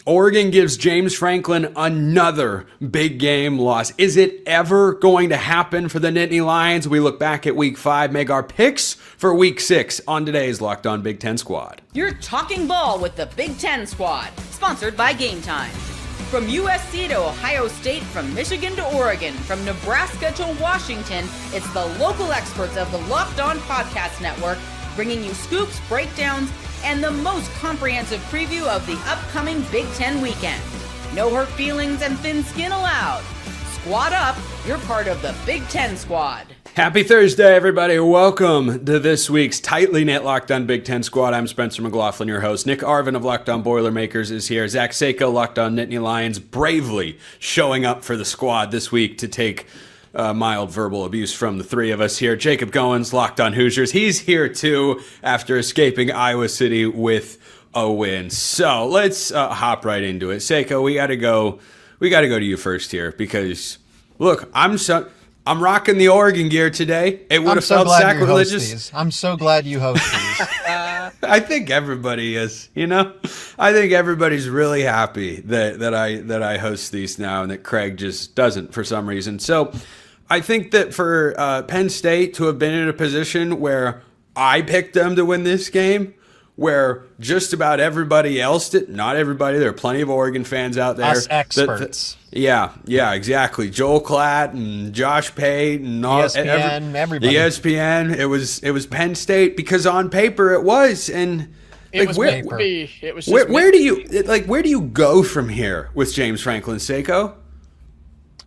Oregon gives James Franklin another big game loss. Is it ever going to happen for the Nittany Lions? We look back at week 5, make our picks for week 6 on today's Locked On Big Ten Squad. You're talking ball with the Big Ten Squad, sponsored by Game Time. From USC to Ohio State, from Michigan to Oregon, from Nebraska to Washington, it's the local experts of the Locked On Podcast Network bringing you scoops, breakdowns, and the most comprehensive preview of the upcoming Big Ten weekend. No hurt feelings and thin skin allowed. Squad up, you're part of the Big Ten Squad. Happy Thursday, everybody. Welcome to this week's tightly knit Locked On Big Ten Squad. I'm Spencer McLaughlin, your host. Nick Arvin of Locked On Boilermakers is here. Zach Sako, Locked On Nittany Lions, bravely showing up for the squad this week to take mild verbal abuse from the three of us here. Jacob Goins, Locked On Hoosiers. He's here too after escaping Iowa City with a win. So let's hop right into it. Sako, we gotta go to you first here because look, I'm rocking the Oregon gear today. It would have felt sacrilegious. I'm so glad you host these. I think everybody is, I think everybody's really happy that I host these now and that Craig just doesn't for some reason. So I think that for Penn State to have been in a position where I picked them to win this game, where just about everybody else did, not everybody, there are plenty of Oregon fans out there. Us experts. Yeah, exactly. Joel Klatt and Josh Pate and all, ESPN, everybody. The ESPN. It was Penn State because on paper it was, and It was paper. It was just where do you go from here with James Franklin, Sako?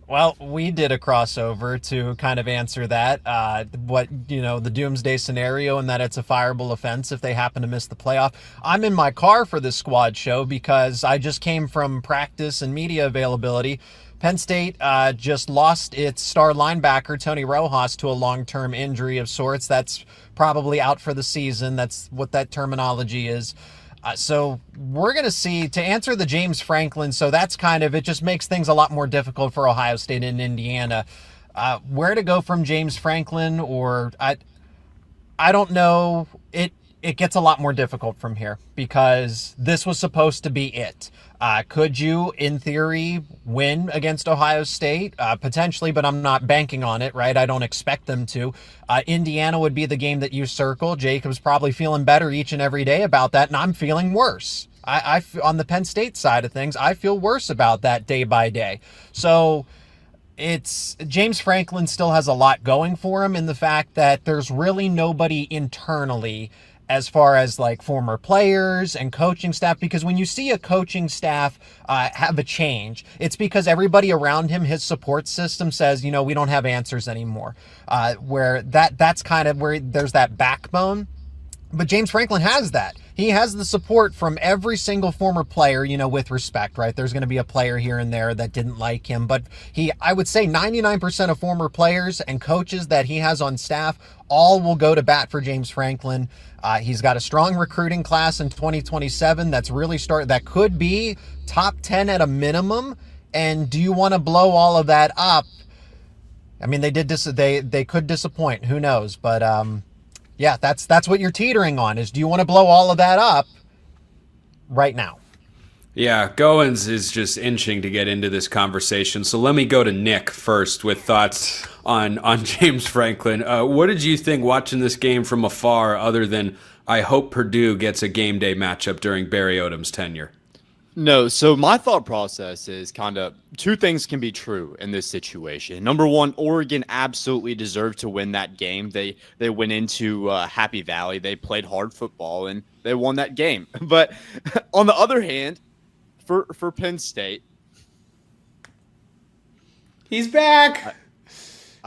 Well, we did a crossover to kind of answer that, the doomsday scenario and that it's a fireable offense if they happen to miss the playoff. I'm in my car for this squad show because I just came from practice and media availability. Penn State just lost its star linebacker, Tony Rojas, to a long-term injury of sorts. That's probably out for the season. That's what that terminology is. So we're going to see, to answer the James Franklin, so that's kind of, it just makes things a lot more difficult for Ohio State and Indiana. Where to go from James Franklin, or I don't know. It gets a lot more difficult from here because this was supposed to be it. Could you, in theory, win against Ohio State? Potentially, but I'm not banking on it, right? I don't expect them to. Indiana would be the game that you circle. Jacob's probably feeling better each and every day about that, and I'm feeling worse. On the Penn State side of things, I feel worse about that day by day. So it's James Franklin still has a lot going for him in the fact that there's really nobody internally as far as like former players and coaching staff, because when you see a coaching staff have a change, it's because everybody around him, his support system says, we don't have answers anymore, where that's kind of where there's that backbone. But James Franklin has that. He has the support from every single former player, with respect, right? There's going to be a player here and there that didn't like him, but I would say 99% of former players and coaches that he has on staff all will go to bat for James Franklin. He's got a strong recruiting class in 2027 that could be top 10 at a minimum. And do you want to blow all of that up? I mean, they could disappoint. Who knows? But yeah, that's what you're teetering on is, do you want to blow all of that up right now? Yeah, Goins is just inching to get into this conversation. So let me go to Nick first with thoughts on James Franklin. What did you think watching this game from afar, other than I hope Purdue gets a game day matchup during Barry Odom's tenure? No, so my thought process is kind of two things can be true in this situation. Number one, Oregon absolutely deserved to win that game. They went into Happy Valley. They played hard football, and they won that game. But on the other hand, for Penn State, he's back.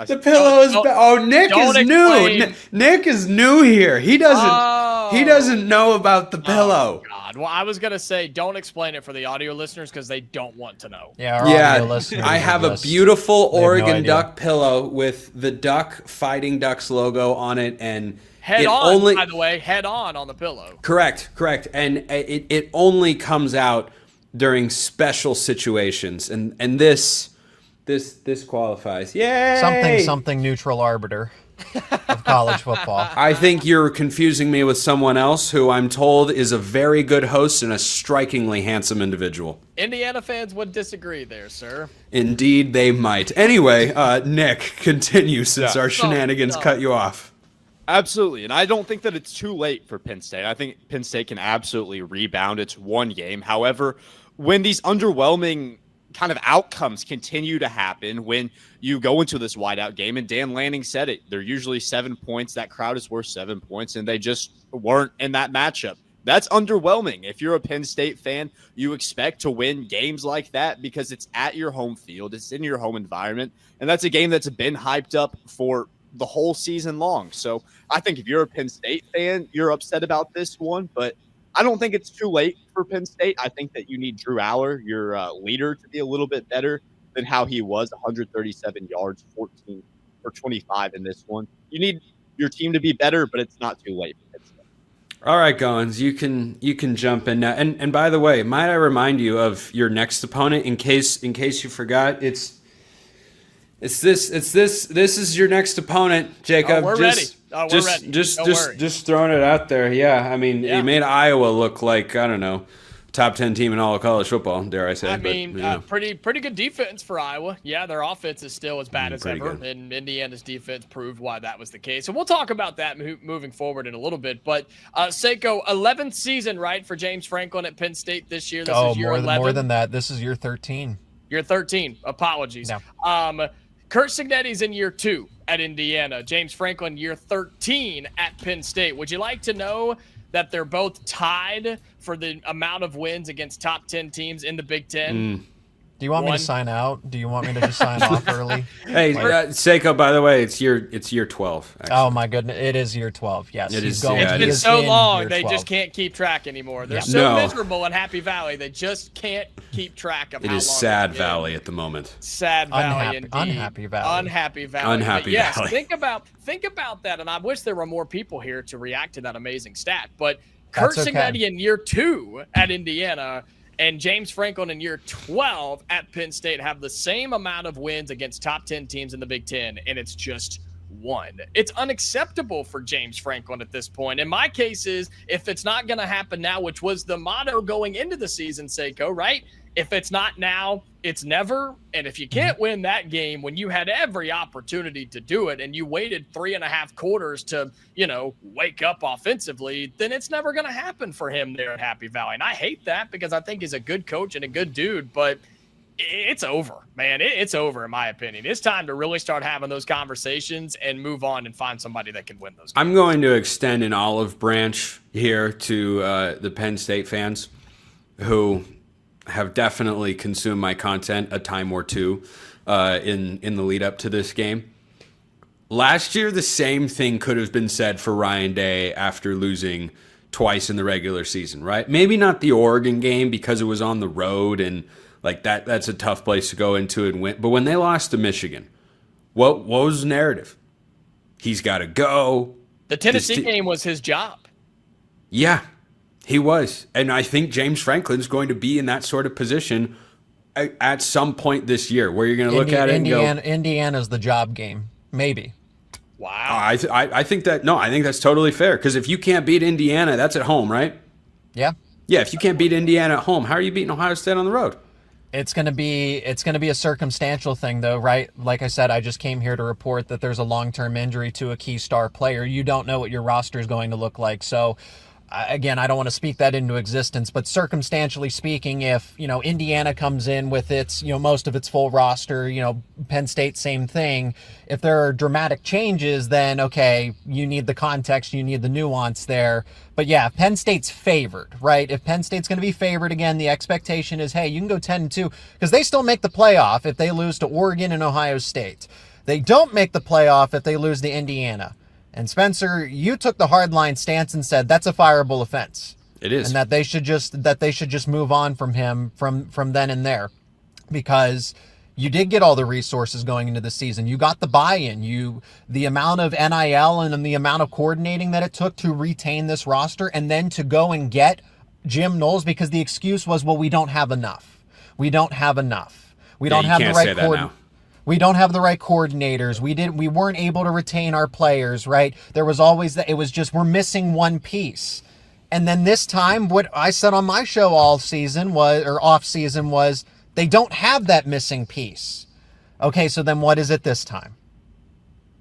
The pillow is back. Oh, Nick is new. Nick is new here. He doesn't know about the pillow. Oh, God. Well, I was going to say, don't explain it for the audio listeners because they don't want to know. Yeah, our audio listeners I have a just, beautiful Oregon no Duck pillow with the Duck Fighting Ducks logo on it, and Head on, by the way, head on the pillow. Correct. And it only comes out during special situations, and this qualifies. Yay! Something neutral arbiter. of college football. I think you're confusing me with someone else who I'm told is a very good host and a strikingly handsome individual. Indiana fans would disagree there, sir. Indeed, they might. Anyway, Nick, continue since our shenanigans cut you off. Absolutely. And I don't think that it's too late for Penn State. I think Penn State can absolutely rebound. It's one game. However, when these underwhelming kind of outcomes continue to happen, when you go into this whiteout game, and Dan Lanning said it, they're usually 7 points. That crowd is worth 7 points, and they just weren't in that matchup. That's underwhelming. If you're a Penn State fan, you expect to win games like that because it's at your home field. It's in your home environment. And that's a game that's been hyped up for the whole season long. So I think if you're a Penn State fan, you're upset about this one, but I don't think it's too late for Penn State. I think that you need Drew Aller, your leader, to be a little bit better than how he was, 137 yards, 14 for 25 in this one. You need your team to be better, but it's not too late for Penn State. All right, Goins, you can jump in now. And by the way, might I remind you of your next opponent in case you forgot? This is your next opponent, Jacob. We're ready. We're ready. Just throwing it out there. Yeah, I mean, you made Iowa look like, I don't know, top 10 team in all of college football, dare I say. Pretty good defense for Iowa. Yeah, their offense is still as bad as ever, good. And Indiana's defense proved why that was the case. So we'll talk about that moving forward in a little bit. But Seiko, 11th season, right, for James Franklin at Penn State this year. This is year 11. More than that. This is year 13. Year 13. Apologies. No. Curt Cignetti's in year 2 at Indiana. James Franklin, year 13 at Penn State. Would you like to know that they're both tied for the amount of wins against top 10 teams in the Big Ten? Do you want me to sign out? Do you want me to just sign off early? Hey, Seiko, by the way, it's year 12. Actually. Oh my goodness, it is year 12. Yes, it is. It's been so long they just can't keep track anymore. They're so miserable in Happy Valley they just can't keep track of. It is Sad Valley at the moment. Sad Valley indeed. Unhappy Valley. Unhappy Valley. Unhappy yes, Valley. Think about that, and I wish there were more people here to react to that amazing stat. But Curt Cignetti in year 2 at Indiana and James Franklin in year 12 at Penn State have the same amount of wins against top 10 teams in the Big Ten, and it's just 1. It's unacceptable for James Franklin at this point. In my case is, if it's not going to happen now, which was the motto going into the season, Seiko, right? If it's not now, it's never. And if you can't win that game when you had every opportunity to do it and you waited 3.5 quarters to, wake up offensively, then it's never going to happen for him there at Happy Valley. And I hate that because I think he's a good coach and a good dude, but it's over, man. It's over, in my opinion. It's time to really start having those conversations and move on and find somebody that can win those games. I'm going to extend an olive branch here to the Penn State fans who have definitely consumed my content a time or two in the lead up to this game. Last year, the same thing could have been said for Ryan Day after losing twice in the regular season, right? Maybe not the Oregon game because it was on the road and like that's a tough place to go into and win. But when they lost to Michigan, what was the narrative? He's got to go. The Tennessee game was his job. Yeah, he was. And I think James Franklin's going to be in that sort of position at some point this year where you're going to look at it and go, Indiana's the job game. Maybe. Wow. I think that's totally fair because if you can't beat Indiana, that's at home, right? Yeah. Yeah, if you can't beat Indiana at home, how are you beating Ohio State on the road? It's gonna be a circumstantial thing, though, right? Like I said, I just came here to report that there's a long-term injury to a key star player. You don't know what your roster is going to look like, so. Again, I don't want to speak that into existence, but circumstantially speaking, if, Indiana comes in with its, most of its full roster, Penn State, same thing. If there are dramatic changes, then, okay, you need the context, you need the nuance there. But yeah, Penn State's favored, right? If Penn State's going to be favored again, the expectation is, hey, you can go 10-2 because they still make the playoff if they lose to Oregon and Ohio State. They don't make the playoff if they lose to Indiana. And Spencer, you took the hardline stance and said that's a fireable offense. It is, and that they should just move on from him from then and there, because you did get all the resources going into the season. You got the buy-in, the amount of NIL and the amount of coordinating that it took to retain this roster, and then to go and get Jim Knowles because the excuse was, well, we don't have enough. We don't have enough. We don't have the right coordinator. We don't have the right coordinators. We weren't able to retain our players, right? There was always that. It was just, we're missing one piece. And then this time, what I said on my show all season was, or off season was, they don't have that missing piece. Okay, so then what is it this time?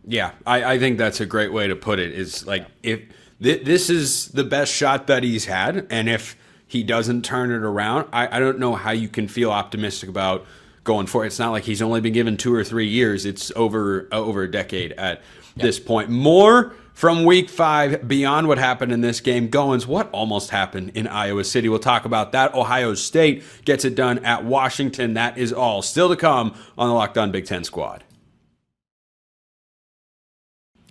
Yeah, I think that's a great way to put it. Is like, if this is the best shot that he's had, and if he doesn't turn it around, I don't know how you can feel optimistic about going for it. It's not like he's only been given 2 or 3 years. It's over a decade at this point. More from week 5, beyond what happened in this game. Goins, what almost happened in Iowa City? We'll talk about that. Ohio State gets it done at Washington. That is all still to come on the Locked On Big Ten Squad.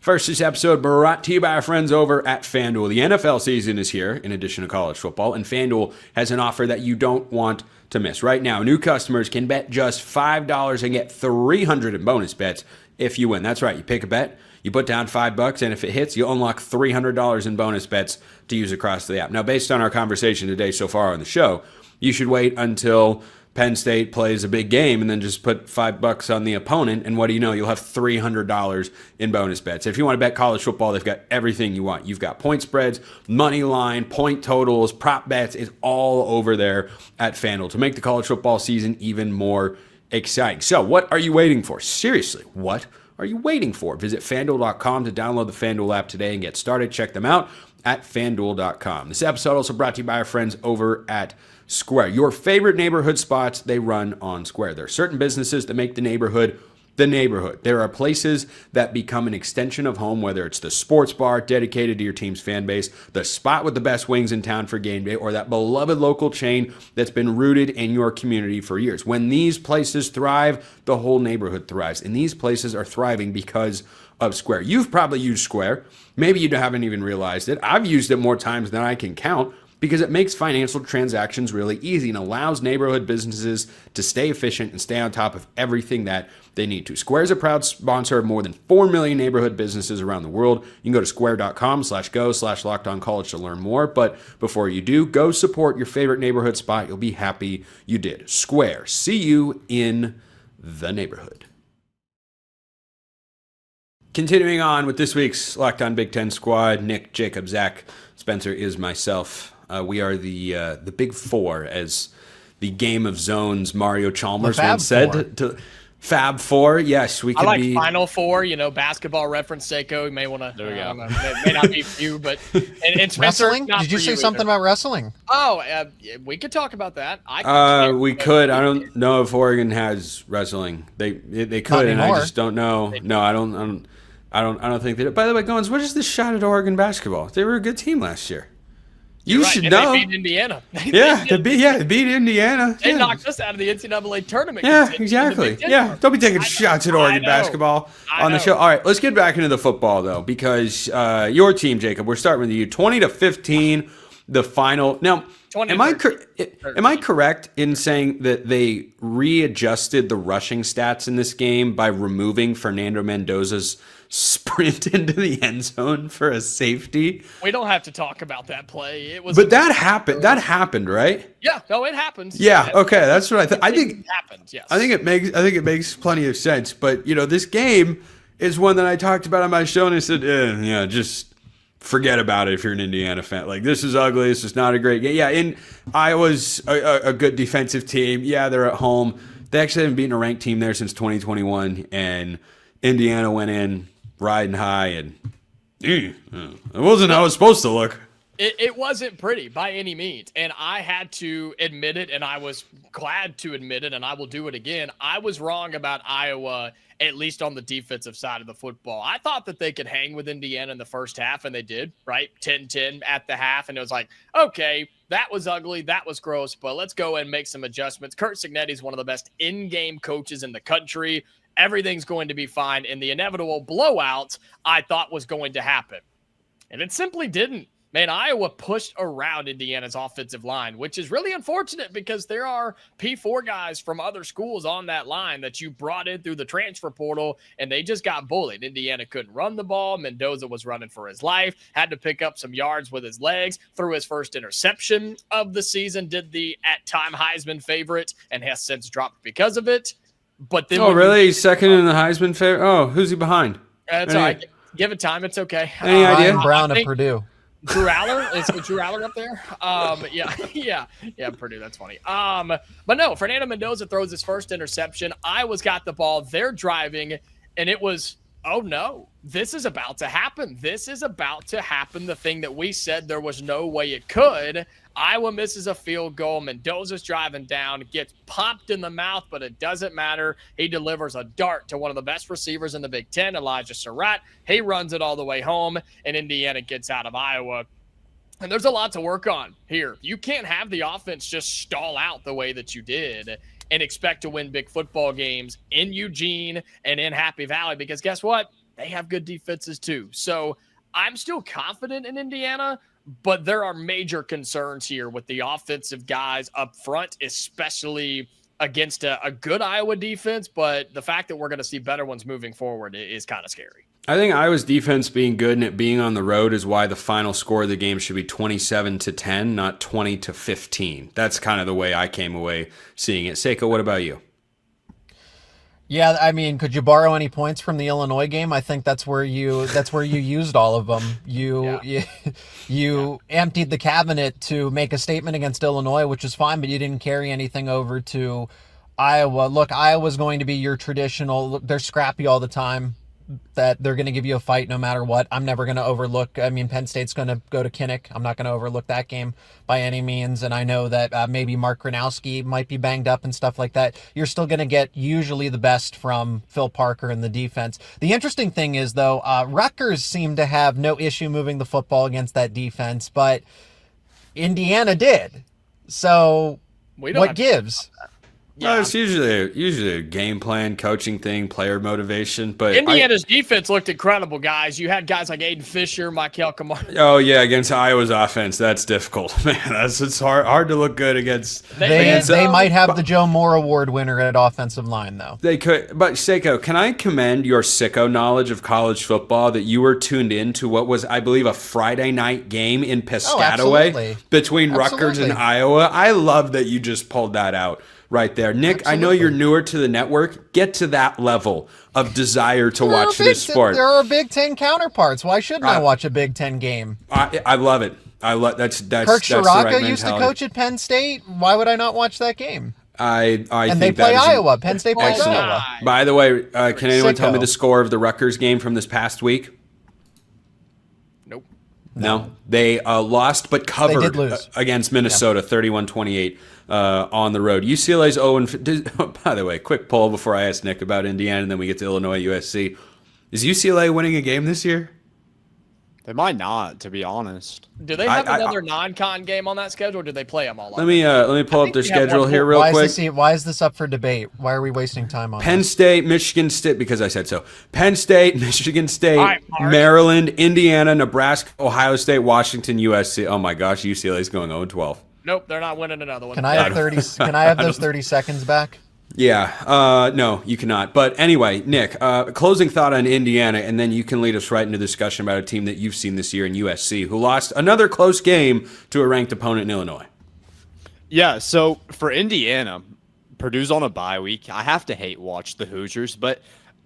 First, this episode brought to you by our friends over at FanDuel. The NFL season is here, in addition to college football, and FanDuel has an offer that you don't want to miss. Right now, new customers can bet just $5 and get $300 in bonus bets if you win. That's right, you pick a bet, you put down $5, and if it hits, you unlock $300 in bonus bets to use across the app. Now, based on our conversation today so far on the show, you should wait until Penn State plays a big game and then just put $5 on the opponent, and what do you know? You'll have $300 in bonus bets. If you want to bet college football, they've got everything you want. You've got point spreads, money line, point totals, prop bets. It's all over there at FanDuel to make the college football season even more exciting. So what are you waiting for? Seriously, what are you waiting for? Visit FanDuel.com to download the FanDuel app today and get started. Check them out at FanDuel.com. This episode also brought to you by our friends over at Square. Your favorite neighborhood spots, they run on Square. There are certain businesses that make the neighborhood the neighborhood. There are places that become an extension of home, whether it's the sports bar dedicated to your team's fan base, the spot with the best wings in town for game day, or that beloved local chain that's been rooted in your community for years. When these places thrive, the whole neighborhood thrives. And these places are thriving because of Square. You've probably used Square. Maybe you haven't even realized it. I've used it more times than I can count, because it makes financial transactions really easy and allows neighborhood businesses to stay efficient and stay on top of everything that they need to. Square is a proud sponsor of more than 4 million neighborhood businesses around the world. You can go to square.com/go/lockedoncollege to learn more. But before you do, go support your favorite neighborhood spot. You'll be happy you did. Square. See you in the neighborhood. Continuing on with this week's Locked On Big Ten Squad, Nick, Jacob, Zach, Spencer is myself. We are the Big Four, as the Game of Zones Mario Chalmers once said. To Fab Four, yes, we could be. Final Four, basketball reference, Seiko. You may want to. There we go. It may not be for you, but and Spencer, wrestling. Did you say something about wrestling? Oh, we could talk about that. We could. I don't know if Oregon has wrestling. They could, and I just don't know. No, I don't think they do. By the way, Goins, what is this shot at Oregon basketball? They were a good team last year. You should know. They beat Indiana. They beat Indiana. They knocked us out of the NCAA tournament. Yeah, exactly. Yeah, don't be taking shots at Oregon basketball on the show. All right, let's get back into the football, though, because your team, Jacob, we're starting with you. 20-15, the final. Now, am I correct in saying that they readjusted the rushing stats in this game by removing Fernando Mendoza's sprint into the end zone for a safety? We don't have to talk about that play. It was, but that happened. That happened, right? Yeah. No, it happened. Yeah. Okay, that's what I think. It happened. Yes. I think it makes plenty of sense. But this game is one that I talked about on my show, and I said, just forget about it if you're an Indiana fan. Like, this is ugly. This is not a great game. Yeah. And Iowa's a good defensive team. Yeah, they're at home. They actually haven't beaten a ranked team there since 2021, and Indiana went in riding high, and it wasn't how it was supposed to look. It wasn't pretty by any means, and I had to admit it, and I was glad to admit it, and I will do it again. I was wrong about Iowa, at least on the defensive side of the football. I thought that they could hang with Indiana in the first half, and they did, right? 10-10 at the half, and it was like, okay, that was ugly, that was gross, but let's go and make some adjustments. Curt Cignetti is one of the best in-game coaches in the country. Everything's going to be fine, and the inevitable blowout I thought was going to happen. And it simply didn't. Man, Iowa pushed around Indiana's offensive line, which is really unfortunate because there are P4 guys from other schools on that line that you brought in through the transfer portal, and they just got bullied. Indiana couldn't run the ball. Mendoza was running for his life, had to pick up some yards with his legs, threw his first interception of the season, did the at-time Heisman favorite, and has since dropped because of it. But then Oh, really? He's second in the Heisman favorite? Oh, who's he behind? That's all right. Give it time. It's okay. Any idea? Ryan Brown of Purdue. Drew Aller? Is Drew Aller up there? Yeah, Purdue. That's funny. But no, Fernando Mendoza throws his first interception. Iowa's got the ball. They're driving, and it was, oh no, this is about to happen. This is about to happen. The thing that we said there was no way it could. Iowa misses a field goal. Mendoza's driving down, gets popped in the mouth, but it doesn't matter. He delivers a dart to one of the best receivers in the Big Ten, Elijah Surratt. He runs it all the way home, and Indiana gets out of Iowa. And there's a lot to work on here. You can't have the offense just stall out the way that you did and expect to win big football games in Eugene and in Happy Valley, because guess what? They have good defenses too. So I'm still confident in Indiana, but there are major concerns here with the offensive guys up front, especially against a good Iowa defense. But the fact that we're going to see better ones moving forward is kind of scary. I think Iowa's defense being good and it being on the road is why the final score of the game should be 27-10, not 20-15. That's kind of the way I came away seeing it. Seiko, what about you? Yeah, I mean, could you borrow any points from the Illinois game? I think that's where you used all of them. You emptied the cabinet to make a statement against Illinois, which is fine, but you didn't carry anything over to Iowa. Look, Iowa's going to be your traditional. They're scrappy all the time. That they're going to give you a fight no matter what. I'm never going to overlook. I mean, Penn State's going to go to Kinnick. I'm not going to overlook that game by any means. And I know that maybe Mark Gronowski might be banged up and stuff like that. You're still going to get usually the best from Phil Parker in the defense. The interesting thing is, though, Rutgers seemed to have no issue moving the football against that defense, but Indiana did. So what gives? Yeah. No, it's usually a game plan, coaching thing, player motivation. But Indiana's defense looked incredible, guys. You had guys like Aiden Fisher, Michael Kamara. Oh yeah, against Iowa's offense, that's difficult, man. It's hard to look good against. They might have the Joe Moore Award winner at offensive line, though. They could, but Seiko, can I commend your sicko knowledge of college football that you were tuned in to what was, I believe, a Friday night game in Piscataway between Rutgers and Iowa. I love that you just pulled that out. Right there. Nick, absolutely. I know you're newer to the network. Get to that level of desire to watch this sport. There are Big Ten counterparts. Why shouldn't I watch a Big Ten game? I love it. That's Kirk Ciarrocca used to coach at Penn State. Why would I not watch that game? I and think they play Iowa. Penn State plays Iowa. By the way, can anyone tell me the score of the Rutgers game from this past week? Nope. No. They lost but covered they did lose. Against Minnesota, 31-28. On the road. UCLA's 0-5. By the way, quick poll before I ask Nick about Indiana, and then we get to Illinois, USC. Is UCLA winning a game this year? They might not, to be honest. Do they have another non-con game on that schedule, or do they play them all? Let me pull up their schedule here real quick. Why is this up for debate? Why are we wasting time on Penn State, Michigan State, because I said so. Penn State, Michigan State, Maryland, Indiana, Nebraska, Ohio State, Washington, USC. Oh my gosh, UCLA's going 0-12. Nope, they're not winning another one. Can I have 30? Can I have those 30 seconds back? Yeah, no, you cannot. But anyway, Nick, closing thought on Indiana, and then you can lead us right into discussion about a team that you've seen this year in USC, who lost another close game to a ranked opponent in Illinois. Yeah, so for Indiana, Purdue's on a bye week. I have to hate watch the Hoosiers, but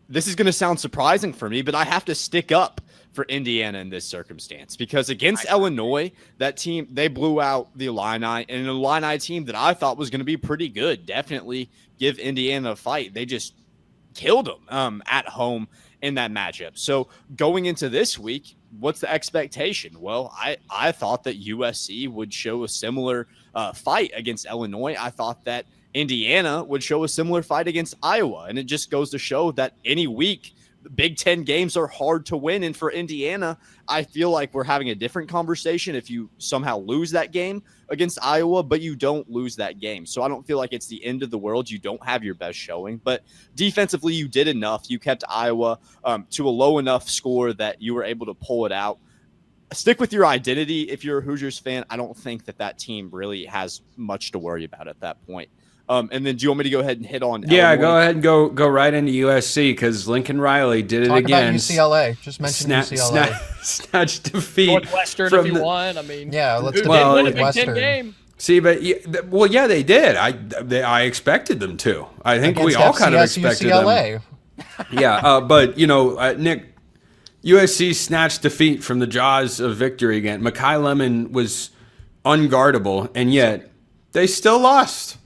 this is going to sound surprising for me, but I have to stick up for Indiana in this circumstance, because against Illinois, that team, they blew out the Illini, and an Illini team that I thought was going to be pretty good. Definitely give Indiana a fight. They just killed them at home in that matchup. So going into this week, what's the expectation? Well, I thought that USC would show a similar fight against Illinois. I thought that Indiana would show a similar fight against Iowa, and it just goes to show that any week, Big Ten games are hard to win. And for Indiana, I feel like we're having a different conversation if you somehow lose that game against Iowa, but you don't lose that game. So I don't feel like it's the end of the world. You don't have your best showing, but defensively you did enough. You kept Iowa to a low enough score that you were able to pull it out. Stick with your identity. If you're a Hoosiers fan, I don't think that team really has much to worry about at that point. And then do you want me to go ahead and hit on Yeah, Illinois? go ahead and go right into USC, because Lincoln Riley did it again. Talk about UCLA. Just mention UCLA. Snatch defeat. Northwestern, if you want. I mean, yeah, let's win a Big Ten game. See, but yeah, they did. I expected them to. I think we all kind of expected them. Yeah, but Nick, USC snatched defeat from the jaws of victory again. Mekhi Lemon was unguardable, and yet they still lost.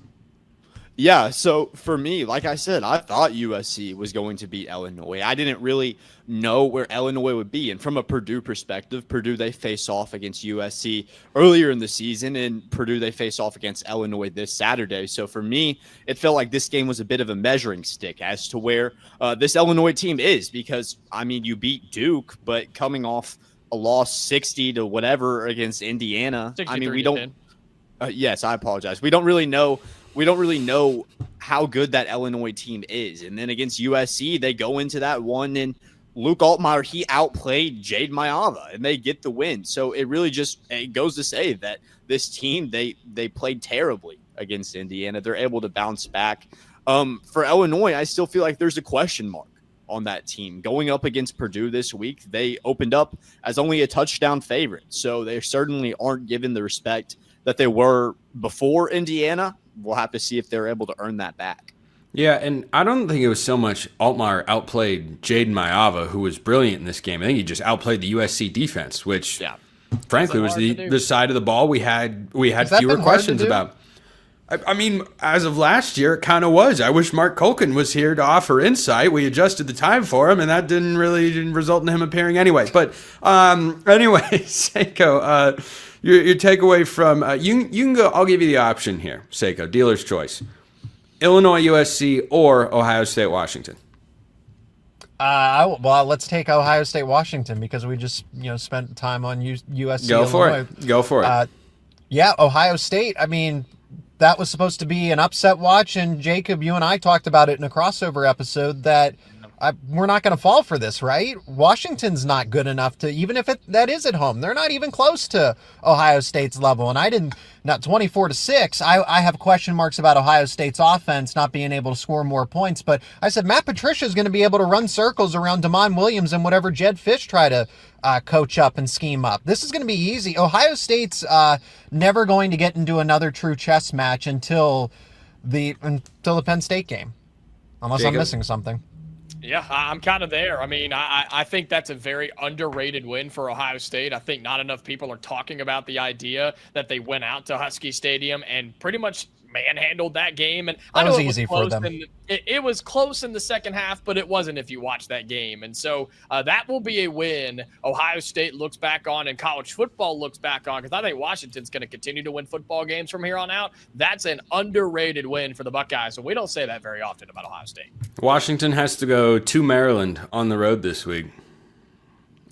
Yeah, so for me, like I said, I thought USC was going to beat Illinois. I didn't really know where Illinois would be. And from a Purdue perspective, Purdue, they face off against USC earlier in the season, and Purdue, they face off against Illinois this Saturday. So for me, it felt like this game was a bit of a measuring stick as to where this Illinois team is, because, I mean, you beat Duke, but coming off a loss 60 to whatever against Indiana, I mean, we don't yes, I apologize. We don't really know how good that Illinois team is. And then against USC, they go into that one, and Luke Altmaier, he outplayed Jade Mayava, and they get the win. So it really it goes to say that this team, they played terribly against Indiana. They're able to bounce back. For Illinois, I still feel like there's a question mark on that team. Going up against Purdue this week, they opened up as only a touchdown favorite. So they certainly aren't given the respect that they were before Indiana. We'll have to see if they're able to earn that back. Yeah, and I don't think it was so much Altmaier outplayed Jaden Mayava, who was brilliant in this game. I think he just outplayed the USC defense, which, frankly, was the side of the ball we had fewer questions about. I mean, as of last year, it kind of was. I wish Mark Culkin was here to offer insight. We adjusted the time for him, and that didn't result in him appearing anyway. But anyway, Seiko, your takeaway from you can go. I'll give you the option here, Seiko. Dealer's choice: Illinois, USC, or Ohio State, Washington. Well, let's take Ohio State, Washington, because we just spent time on USC. Go for it. Go for it. Yeah, Ohio State. I mean, that was supposed to be an upset watch, and Jacob, you and I talked about it in a crossover episode that we're not going to fall for this, right? Washington's not good enough to, even if that is at home, they're not even close to Ohio State's level. And not 24-6. I have question marks about Ohio State's offense not being able to score more points. But I said Matt Patricia is going to be able to run circles around Damon Williams and whatever Jed Fish try to coach up and scheme up. This is going to be easy. Ohio State's never going to get into another true chess match until the Penn State game, unless Jacob. I'm missing something. Yeah, I'm kind of there. I mean, I think that's a very underrated win for Ohio State. I think not enough people are talking about the idea that they went out to Husky Stadium and pretty much manhandled that game. And I know it was easy for them. It was close in the second half, but it wasn't if you watch that game. And so that will be a win Ohio State looks back on and college football looks back on, because I think Washington's going to continue to win football games from here on out. That's an underrated win for the Buckeyes. So we don't say that very often about Ohio State. Washington has to go to Maryland on the road this week.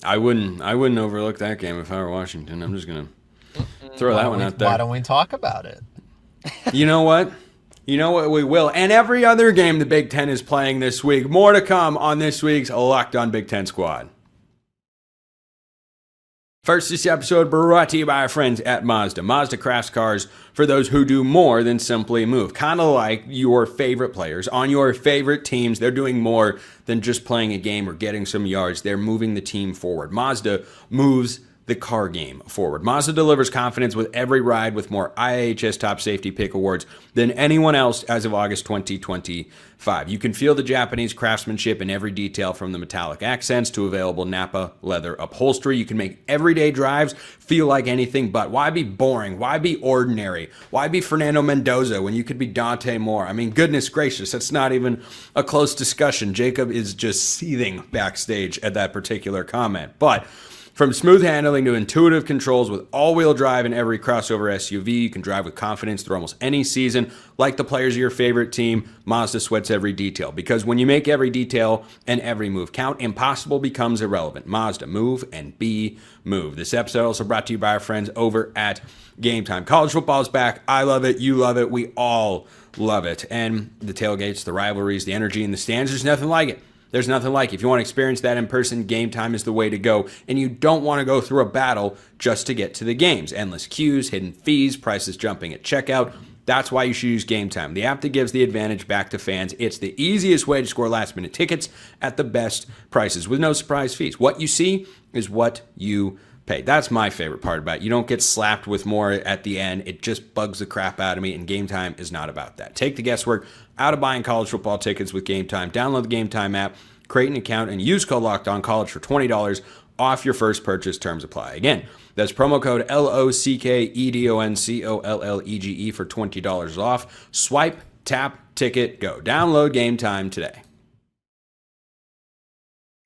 I wouldn't overlook that game if I were Washington. I'm just going to throw that one out there. Why don't we talk about it? You know what? We will. And every other game the Big Ten is playing this week. More to come on this week's Locked On Big Ten Squad. First, this episode brought to you by our friends at Mazda. Mazda crafts cars for those who do more than simply move. Kind of like your favorite players on your favorite teams. They're doing more than just playing a game or getting some yards. They're moving the team forward. Mazda moves the car game forward. Mazda delivers confidence with every ride, with more IHS Top Safety Pick awards than anyone else as of August 2025. You can feel the Japanese craftsmanship in every detail, from the metallic accents to available Nappa leather upholstery. You can make everyday drives feel like anything but. Why be boring? Why be ordinary? Why be Fernando Mendoza when you could be Dante Moore? I mean, goodness gracious, that's not even a close discussion. Jacob is just seething backstage at that particular comment. But from smooth handling to intuitive controls, with all-wheel drive in every crossover SUV, you can drive with confidence through almost any season. Like the players of your favorite team, Mazda sweats every detail. Because when you make every detail and every move count, impossible becomes irrelevant. Mazda, move and be moved. This episode also brought to you by our friends over at Game Time. College football is back. I love it. You love it. We all love it. And the tailgates, the rivalries, the energy in the stands, there's nothing like it. There's nothing like it. If you want to experience that in person, Game Time is the way to go. And you don't want to go through a battle just to get to the games. Endless queues, hidden fees, prices jumping at checkout. That's why you should use Game Time, the app that gives the advantage back to fans. It's the easiest way to score last-minute tickets at the best prices with no surprise fees. What you see is what you pay. That's my favorite part about it. You don't get slapped with more at the end. It just bugs the crap out of me, and Game Time is not about that. Take the guesswork out of buying college football tickets with Game Time. Download the Game Time app, create an account, and use code LOCKEDONCollege for $20 off your first purchase. Terms apply. Again, that's promo code LOCKEDONCOLLEGE for $20 off. Swipe, tap, ticket, go. Download Game Time today.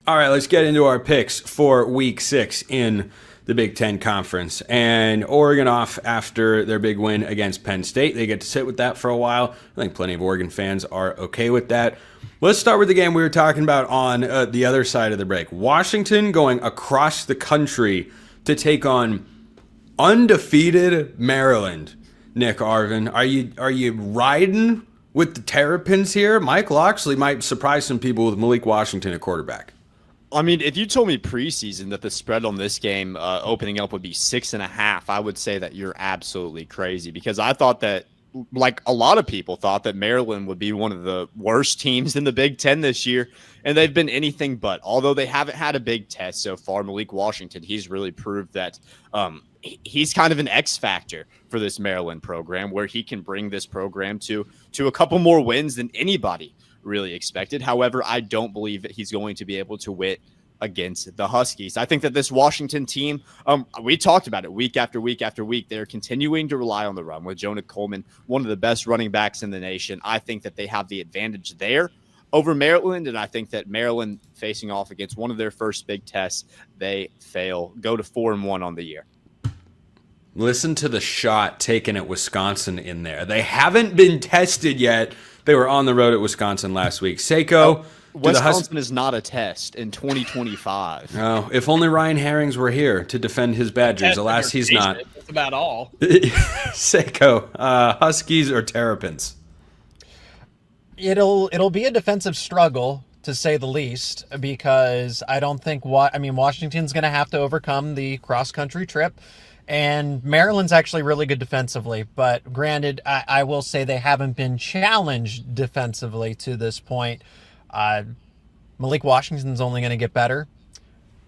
All right, let's get into our picks for Week 6 in the Big Ten Conference. And Oregon off after their big win against Penn State. They get to sit with that for a while. I think plenty of Oregon fans are okay with that. Let's start with the game we were talking about on the other side of the break. Washington going across the country to take on undefeated Maryland. Nick Arvin, are you riding with the Terrapins here? Mike Locksley might surprise some people with Malik Washington at quarterback. I mean, if you told me preseason that the spread on this game opening up would be 6.5, I would say that you're absolutely crazy, because I thought that, like a lot of people thought, that Maryland would be one of the worst teams in the Big Ten this year, and they've been anything but. Although they haven't had a big test so far, Malik Washington, he's really proved that he's kind of an X factor for this Maryland program, where he can bring this program to a couple more wins than anybody really expected. However, I don't believe that he's going to be able to win against the Huskies. I think that this Washington team, we talked about it week after week after week, they're continuing to rely on the run with Jonah Coleman, one of the best running backs in the nation. I think that they have the advantage there over Maryland, and I think that Maryland, facing off against one of their first big tests, they fail, go to 4-1 on the year. Listen to the shot taken at Wisconsin in there. They haven't been tested yet. They were on the road at Wisconsin last week. Seiko. Wisconsin is not a test in 2025. Oh, if only Ryan Herrings were here to defend his Badgers. Alas, he's not. That's about all. Seiko, Huskies or Terrapins? It'll be a defensive struggle, to say the least, because I don't think Washington's going to have to overcome the cross-country trip. And Maryland's actually really good defensively, but granted, I will say they haven't been challenged defensively to this point. Malik Washington's only going to get better.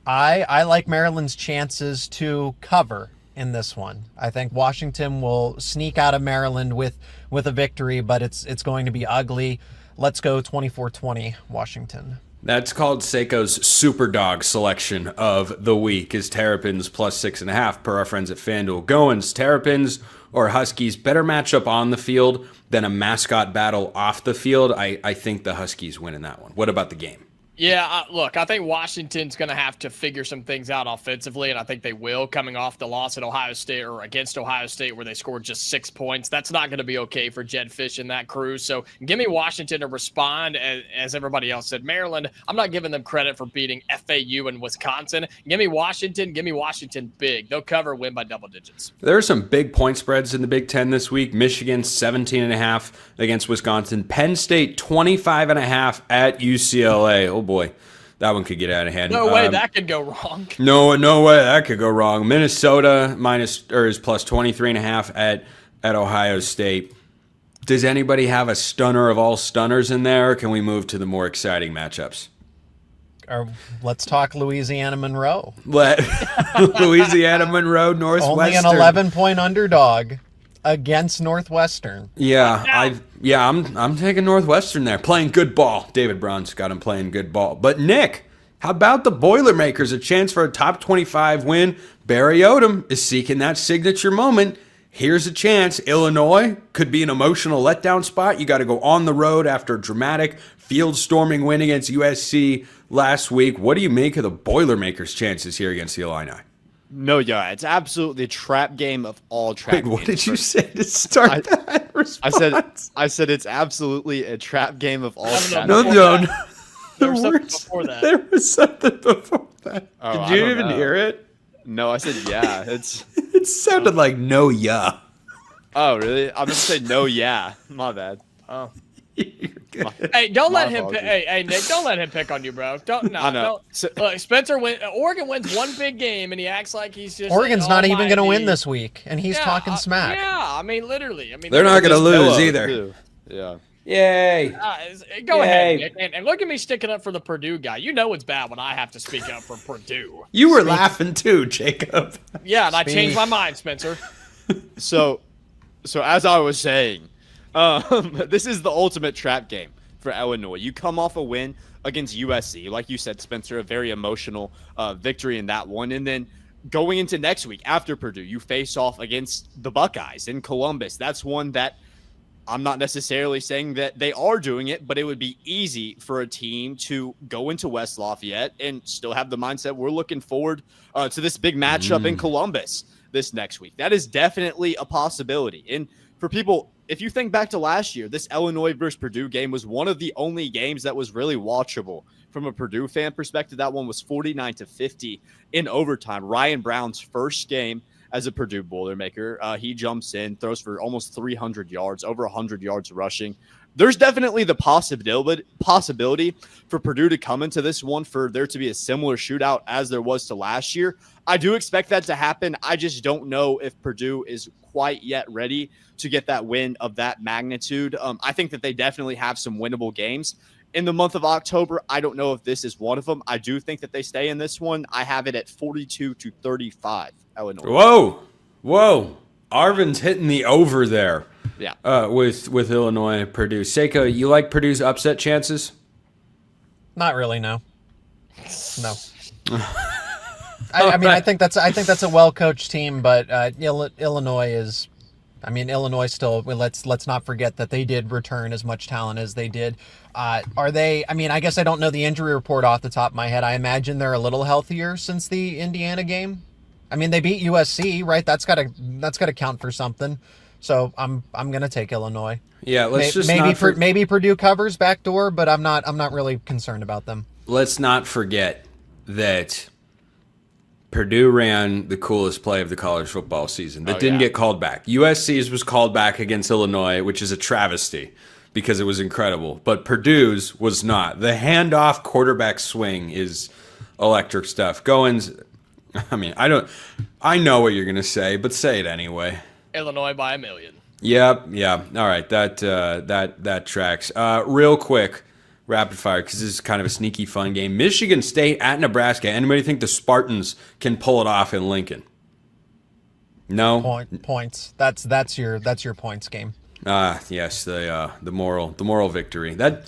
I like Maryland's chances to cover in this one. I think Washington will sneak out of Maryland with a victory, but it's going to be ugly. Let's go 24-20 Washington. That's called Seiko's Superdog selection of the week, is Terrapins plus 6.5 per our friends at FanDuel. Goins, Terrapins or Huskies, better matchup on the field than a mascot battle off the field. I think the Huskies win in that one. What about the game? Yeah, look, I think Washington's going to have to figure some things out offensively, and I think they will, coming off the loss at Ohio State or against Ohio State where they scored just 6 points. That's not going to be okay for Jed Fish and that crew. So give me Washington to respond. As everybody else said, Maryland, I'm not giving them credit for beating FAU and Wisconsin. Give me Washington big. They'll cover, win by double digits. There are some big point spreads in the Big Ten this week. Michigan 17.5 against Wisconsin. Penn State 25.5 at UCLA. Oh boy, that one could get out of hand. No way that could go wrong. No way that could go wrong. Minnesota is plus 23.5 at Ohio State. Does anybody have a stunner of all stunners in there, or can we move to the more exciting matchups? Let's talk Louisiana Monroe. Louisiana Monroe, Northwestern. Only an 11-point underdog against Northwestern. I'm taking Northwestern there. Playing good ball. David Brown's got him playing good ball. But Nick, how about the Boilermakers? A chance for a top 25 win. Barry Odom is seeking that signature moment. Here's a chance. Illinois could be an emotional letdown spot. You got to go on the road after a dramatic field-storming win against USC last week. What do you make of the Boilermakers' chances here against the Illini? No, yeah, it's absolutely a trap game of all trap games. Wait, what did you say to start that response? I said it's absolutely a trap game of all trap games. No. There was something before that. There was something before that. Oh, Did you even hear it? No, I said yeah. It sounded like no, yeah. Oh, really? I'm just saying no, yeah. My bad. Oh. Hey, don't let him. Hey, Nick, don't let him pick on you, bro. Don't. Look, Spencer Oregon wins one big game, and he acts like he's just. Oregon's not even going to win this week, and he's talking smack. Yeah, I mean, literally. They're not going to lose either. Yeah. Yay. Go ahead, Yay. Nick. And look at me sticking up for the Purdue guy. You know it's bad when I have to speak up for Purdue. You were laughing too, Jacob. Yeah, and I changed my mind, Spencer. So as I was saying, this is the ultimate trap game for Illinois. You come off a win against USC. Like you said, Spencer, a very emotional victory in that one. And then going into next week after Purdue, you face off against the Buckeyes in Columbus. That's one that I'm not necessarily saying that they are doing it, but it would be easy for a team to go into West Lafayette and still have the mindset we're looking forward to this big matchup in Columbus this next week. That is definitely a possibility. And for people, if you think back to last year, this Illinois versus Purdue game was one of the only games that was really watchable from a Purdue fan perspective. That one was 49-50 in overtime. Ryan Brown's first game as a Purdue Boilermaker. He jumps in, throws for almost 300 yards, over 100 yards rushing. There's definitely the possibility for Purdue to come into this one for there to be a similar shootout as there was to last year. I do expect that to happen. I just don't know if Purdue is quite yet ready to get that win of that magnitude. I think that they definitely have some winnable games in the month of October. I don't know if this is one of them. I do think that they stay in this one. I have it at 42-35, Illinois. Whoa. Arvin's hitting the over there. Yeah. With Illinois, Purdue. Seiko, you like Purdue's upset chances? Not really, no. No. I think that's a well-coached team, but Illinois is. I mean, Illinois still. Let's not forget that they did return as much talent as they did. Are they? I mean, I guess I don't know the injury report off the top of my head. I imagine they're a little healthier since the Indiana game. I mean, they beat USC, right? That's gotta count for something. So I'm gonna take Illinois. Yeah, maybe Purdue covers backdoor, but I'm not really concerned about them. Let's not forget that Purdue ran the coolest play of the college football season that didn't get called back. USC's was called back against Illinois, which is a travesty because it was incredible. But Purdue's was not. The handoff quarterback swing is electric stuff. I know what you're going to say, but say it anyway. Illinois by 1,000,000. Yep. Yeah. All right. That tracks. Real quick, rapid fire, because this is kind of a sneaky fun game. Michigan State at Nebraska. Anybody think the Spartans can pull it off in Lincoln? No. Points. That's your points game. Yes. The moral victory. That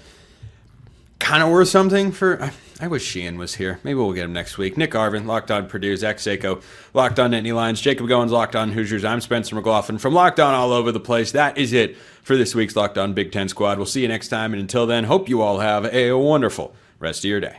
kind of worth something for. I wish Sheehan was here. Maybe we'll get him next week. Nick Arvin, Locked On Purdue. Zach Seiko, Locked On Nittany Lions. Jacob Goins, Locked On Hoosiers. I'm Spencer McLaughlin from Locked On All Over the Place. That is it for this week's Locked On Big Ten Squad. We'll see you next time. And until then, hope you all have a wonderful rest of your day.